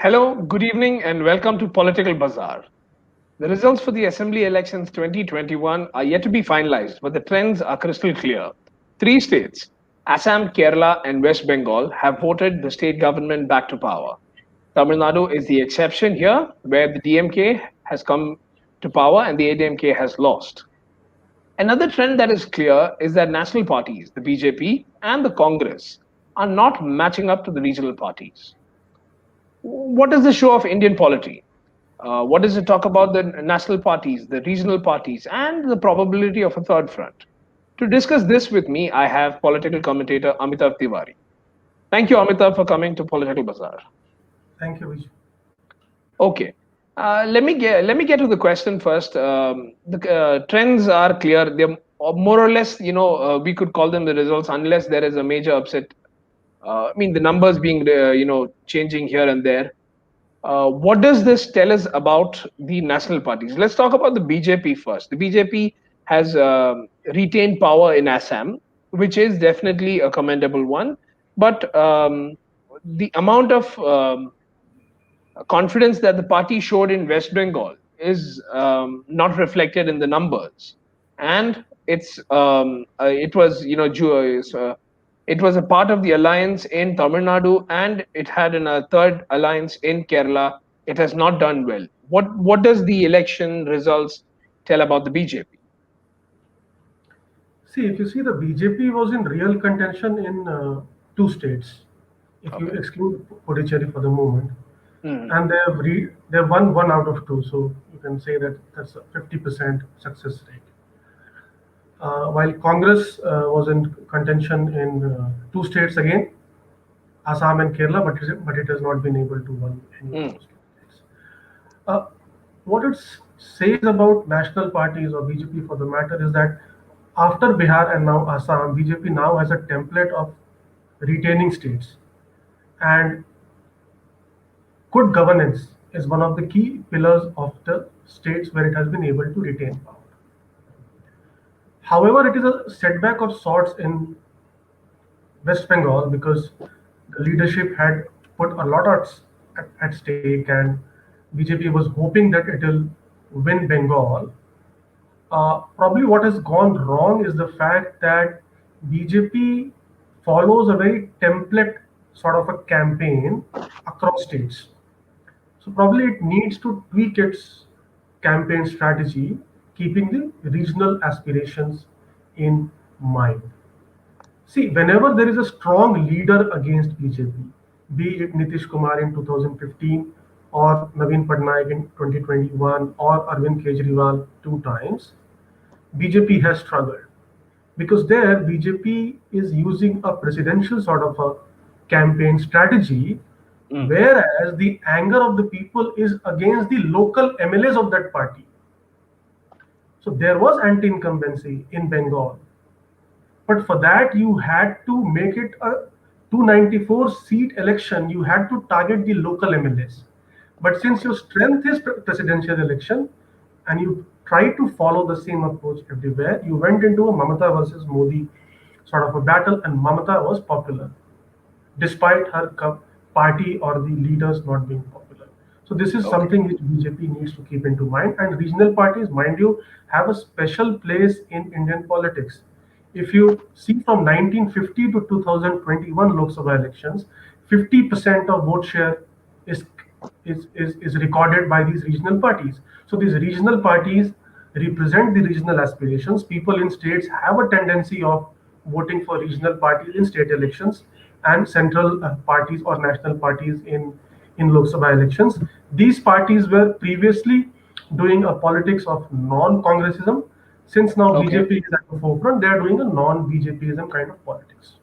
Hello, good evening, and welcome to Political Bazaar. The results for the Assembly elections 2021 are yet to be finalized, but the trends are crystal clear. Three states, Assam, Kerala, and West Bengal, have voted the state government back to power. Tamil Nadu is the exception here, where the DMK has come to power and the ADMK has lost. Another trend that is clear is that national parties, the BJP and the Congress, are not matching up to the regional parties. What is the show of Indian polity? What does it talk about the national parties, the regional parties, and the probability of a third front? To discuss this with me, I have political commentator Amitabh Tiwari. Thank you, Amitabh, for coming to Political Bazaar. Thank you, Viju. Okay, let me get to the question first. The trends are clear. They're more or less, we could call them the results unless there is a major upset. I mean, the numbers being, changing here and there. What does this tell us about the national parties? Let's talk about the BJP first. The BJP has retained power in Assam, which is definitely a commendable one. But the amount of confidence that the party showed in West Bengal is not reflected in the numbers, and it was it was a part of the alliance in Tamil Nadu, and it had a third alliance in Kerala. It has not done well. What does the election results tell about the BJP? See, if you see, the BJP was in real contention in two states, if you Okay. exclude Puducherry for the moment, Hmm. and they've won one out of two, so you can say that that's a 50% success rate. While Congress was in contention in two states again, Assam and Kerala, but it has not been able to win any of Hmm. those two states. Uh, what it says about national parties or BJP for the matter is that after Bihar and now Assam, BJP now has a template of retaining states, and good governance is one of the key pillars of the states where it has been able to retain power. However, it is a setback of sorts in West Bengal because the leadership had put a lot at stake, and BJP was hoping that it will win Bengal. Probably what has gone wrong is the fact that BJP follows a very template sort of a campaign across states. So probably it needs to tweak its campaign strategy, keeping the regional aspirations in mind. See, whenever there is a strong leader against BJP, be it Nitish Kumar in 2015 or Naveen Patnaik in 2021 or Arvind Kejriwal two times, BJP has struggled because there BJP is using a presidential sort of a campaign strategy, Hmm. whereas the anger of the people is against the local MLAs of that party. So there was anti-incumbency in Bengal, but for that you had to make it a 294 seat election. You had to target the local MLAs. But since your strength is presidential election and you try to follow the same approach everywhere, you went into a Mamata versus Modi sort of a battle, and Mamata was popular despite her party or the leaders not being popular. So this is Okay. something which BJP needs to keep into mind. And regional parties, mind you, have a special place in Indian politics. If you see from 1950 to 2021 Lok Sabha elections, 50% of vote share is is recorded by these regional parties. So these regional parties represent the regional aspirations. People in states have a tendency of voting for regional parties in state elections and central parties or national parties in Lok Sabha elections. These parties were previously doing a politics of non-congressism. Since now Okay. BJP is at the forefront, they are doing a non-BJPism kind of politics.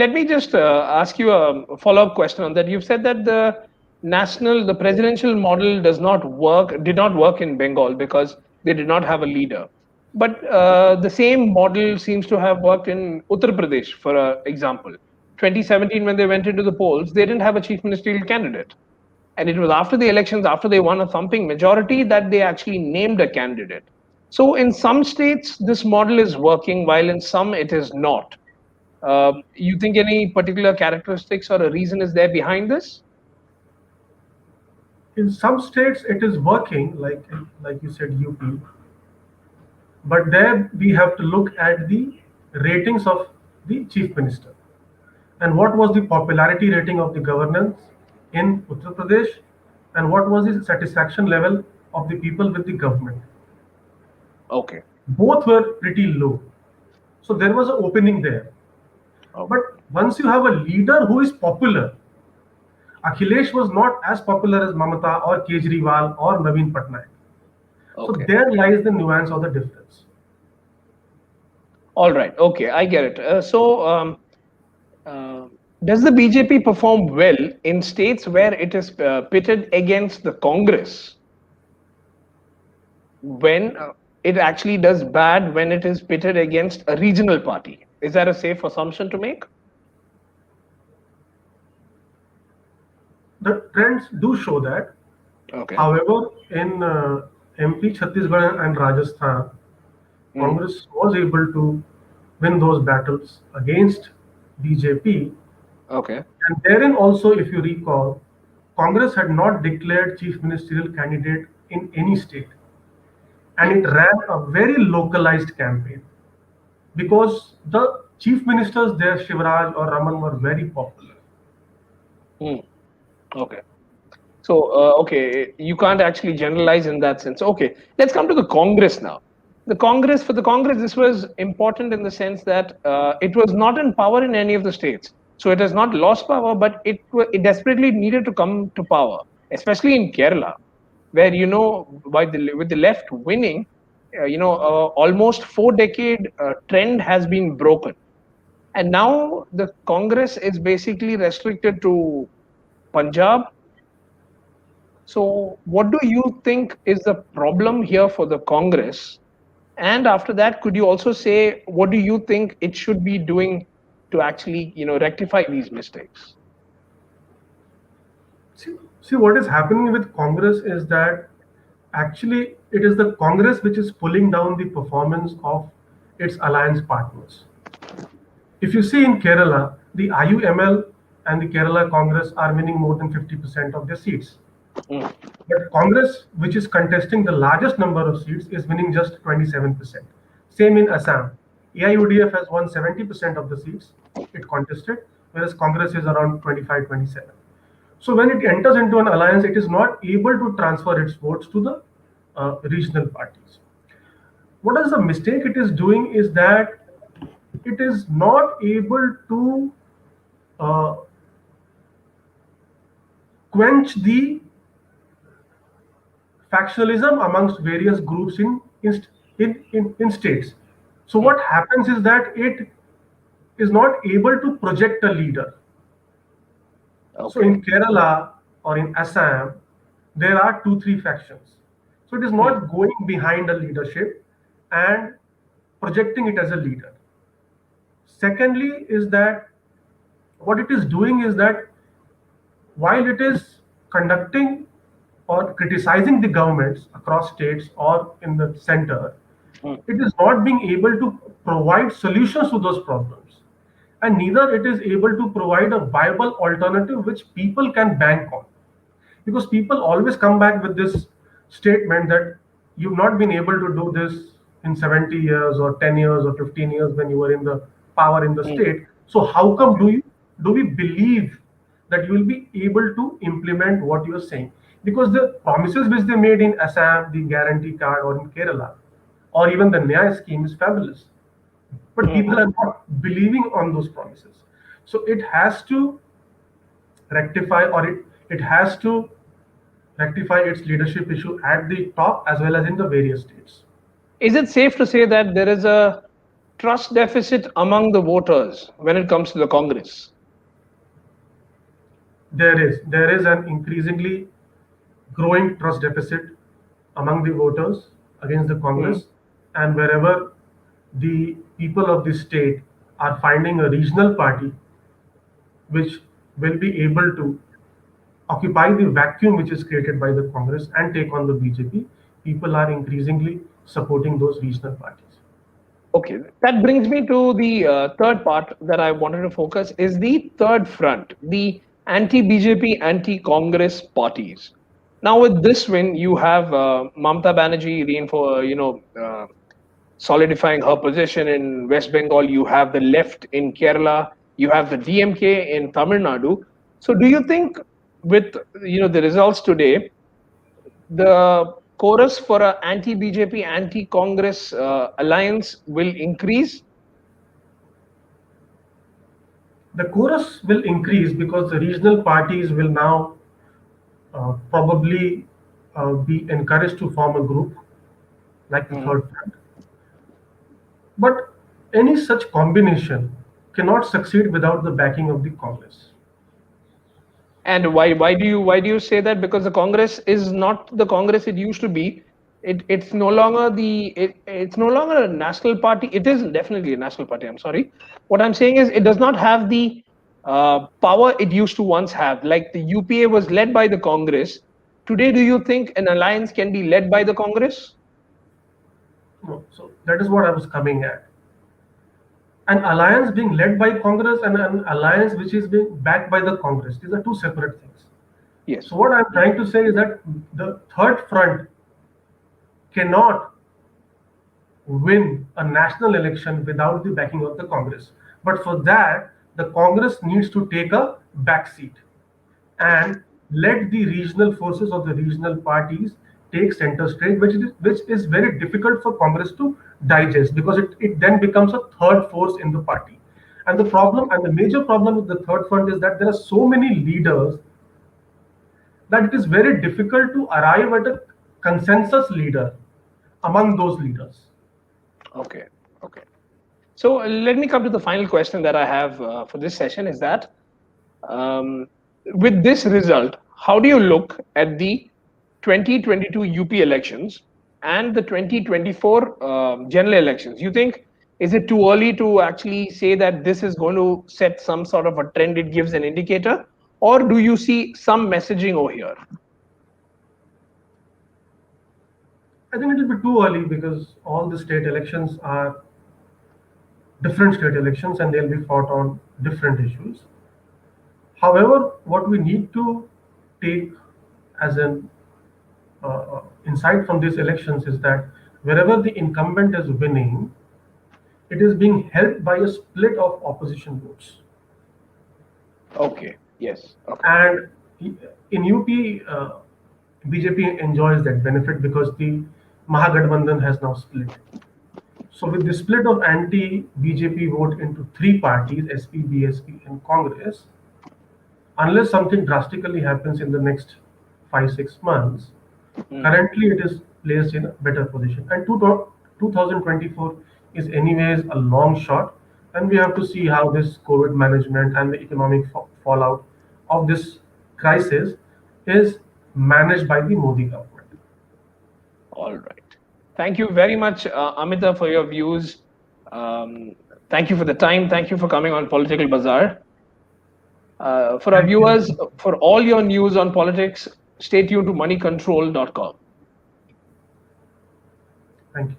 Let me just ask you a follow-up question on that. You've said that the presidential model did not work in Bengal because they did not have a leader. But the same model seems to have worked in Uttar Pradesh, for example. 2017, when they went into the polls, they didn't have a chief ministerial candidate. And it was after the elections, after they won a thumping majority, that they actually named a candidate. So in some states, this model is working, while in some it is not. You think any particular characteristics or a reason is there behind this? In some states, it is working, like you said, UP, but there we have to look at the ratings of the chief minister and what was the popularity rating of the governance in Uttar Pradesh and what was the satisfaction level of the people with the government. Okay. Both were pretty low. So there was an opening there. Okay. But once you have a leader who is popular, Akhilesh was not as popular as Mamata or Kejriwal or Naveen Patnaik. So Okay. there lies the nuance of the difference. All right. Okay, I get it. Uh, does the BJP perform well in states where it is pitted against the Congress when it actually does bad when it is pitted against a regional party? Is that a safe assumption to make? The trends do show that. Okay. However, in MP, Chhattisgarh, and Rajasthan, Congress was able to win those battles against BJP. Okay. And therein also, if you recall, Congress had not declared chief ministerial candidate in any state. And it ran a very localized campaign because the chief ministers there, Shivraj or Raman, were very popular. Okay. So, okay, you can't actually generalize in that sense. Okay, let's come to the Congress now. For the Congress, this was important in the sense that it was not in power in any of the states. So it has not lost power, but it desperately needed to come to power, especially in Kerala, where, with the left winning, almost 4 decade trend has been broken. And now the Congress is basically restricted to Punjab. So, what do you think is the problem here for the Congress? And after that, could you also say what do you think it should be doing to actually, rectify these mistakes? See, what is happening with Congress is that actually it is the Congress which is pulling down the performance of its alliance partners. If you see in Kerala, the IUML and the Kerala Congress are winning more than 50% of their seats. But Congress, which is contesting the largest number of seats, is winning just 27%. Same in Assam. AIUDF has won 70% of the seats it contested, whereas Congress is around 25, 27. So when it enters into an alliance, it is not able to transfer its votes to the regional parties. What is the mistake it is doing is that it is not able to uh, quench the factionalism amongst various groups in states. So what happens is that it is not able to project a leader. So in Kerala or in Assam, there are 2, 3 factions. So it is not going behind a leadership and projecting it as a leader. Secondly, is that what it is doing is that while it is conducting or criticizing the governments across states or in the center, it is not being able to provide solutions to those problems. And neither it is able to provide a viable alternative which people can bank on. Because people always come back with this statement that you've not been able to do this in 70 years or 10 years or 15 years when you were in the power in the state. So how come do we believe that you will be able to implement what you're saying? Because the promises which they made in Assam, the guarantee card, or in Kerala, or even the Nyaya scheme is fabulous. But people are not believing on those promises. So it has to rectify, or it has to rectify its leadership issue at the top as well as in the various states. Is it safe to say that there is a trust deficit among the voters when it comes to the Congress? There is an increasingly growing trust deficit among the voters against the Congress, and wherever the people of the state are finding a regional party which will be able to occupy the vacuum which is created by the Congress and take on the BJP, people are increasingly supporting those regional parties. Okay, that brings me to the third part that I wanted to focus is the third front, the anti-BJP, anti-Congress parties. Now with this win, you have Mamata Banerjee solidifying her position in West Bengal. You have the left in Kerala. You have the DMK in Tamil Nadu. So, do you think with the results today, the chorus for a anti-BJP, anti-Congress alliance will increase? The chorus will increase because the regional parties will now probably be encouraged to form a group like the third front. But any such combination cannot succeed without the backing of the Congress. And why do you say that? Because the Congress is not the Congress it used to be. It's no longer it's no longer a national party. It is definitely a national party. I'm sorry. What I'm saying is it does not have the power it used to once have. Like the UPA was led by the Congress. Today, do you think an alliance can be led by the Congress? No, so that is what I was coming at. An alliance being led by Congress and an alliance which is being backed by the Congress. These are two separate things. Yes. So what I'm trying to say is that the third front cannot win a national election without the backing of the Congress. But for that, the Congress needs to take a back seat and let the regional forces of the regional parties take center stage, which is very difficult for Congress to digest because it then becomes a third force in the party. And the major problem with the third front is that there are so many leaders that it is very difficult to arrive at a consensus leader among those leaders. Okay. Okay. So let me come to the final question that I have for this session is that with this result, how do you look at the 2022 UP elections and the 2024 general elections? You think is it too early to actually say that this is going to set some sort of a trend? It gives an indicator, or do you see some messaging over here? I think it will be too early because all the state elections are different state elections and they'll be fought on different issues. However, what we need to take as an insight from these elections is that wherever the incumbent is winning, it is being helped by a split of opposition votes. Okay. Yes. Okay. And in UP, BJP enjoys that benefit because the Mahagathbandhan has now split. So with the split of anti-BJP vote into three parties, SP, BSP, and Congress, unless something drastically happens in the next 5-6 months, currently it is placed in a better position. And 2024 is anyways a long shot, and we have to see how this COVID management and the economic fallout of this crisis is managed by the Modi government. All right. Thank you very much, Amita, for your views. Thank you for the time. Thank you for coming on Political Bazaar. For our viewers, for all your news on politics, stay tuned to moneycontrol.com. Thank you.